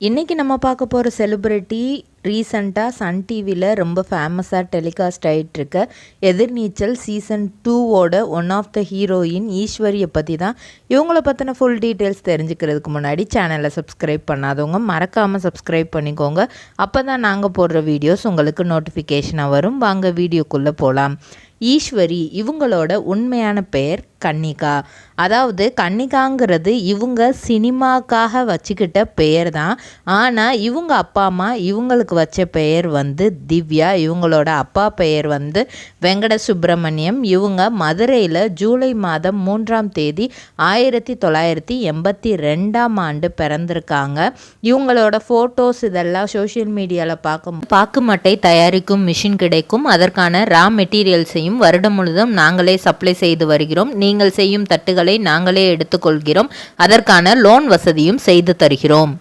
இன்றைக்கி நம்ம பார்க்க போகிற செலிப்ரிட்டி ரீசண்டாக சன் டிவியில் ரொம்ப ஃபேமஸாக டெலிகாஸ்ட் ஆகிட்டுருக்க எதிர்நீச்சல் சீசன் 2வோட ஒன் ஆஃப் த ஹீரோயின் ஈஸ்வரியை பற்றி தான். இவங்கள பற்றின ஃபுல் டீட்டெயில்ஸ் தெரிஞ்சுக்கிறதுக்கு முன்னாடி சேனலை சப்ஸ்கிரைப் பண்ணாதவங்க மறக்காமல் சப்ஸ்கிரைப் பண்ணிக்கோங்க. அப்போ தான் நாங்கள் போடுற வீடியோஸ் உங்களுக்கு நோட்டிஃபிகேஷனாக வரும். வாங்க வீடியோக்குள்ளே போகலாம். ஈஸ்வரி இவங்களோட உண்மையான பெயர் கன்னிகா. அதாவது கன்னிகாங்கிறது இவங்க சினிமாக்காக வச்சுக்கிட்ட பெயர் தான். ஆனால் இவங்க அப்பா அம்மா இவங்களுக்கு வச்ச பெயர் திவ்யா. இவங்களோட அப்பா பெயர் வெங்கட சுப்பிரமணியம். இவங்க மதுரையில் ஜூலை மாதம் 3ஆம் தேதி 1982 பிறந்திருக்காங்க. இவங்களோட ஃபோட்டோஸ் இதெல்லாம் சோஷியல் மீடியாவில் பாக்குமட்டை தயாரிக்கும் மிஷின் கிடைக்கும். அதற்கான ரா மெட்டீரியல்ஸையும் வருடம் முழுதும் நாங்களே சப்ளை செய்து வருகிறோம். நீங்கள் செய்யும் தட்டுகளை நாங்களே எடுத்துக்கொள்கிறோம். அதற்கான லோன் வசதியும் செய்து தருகிறோம்.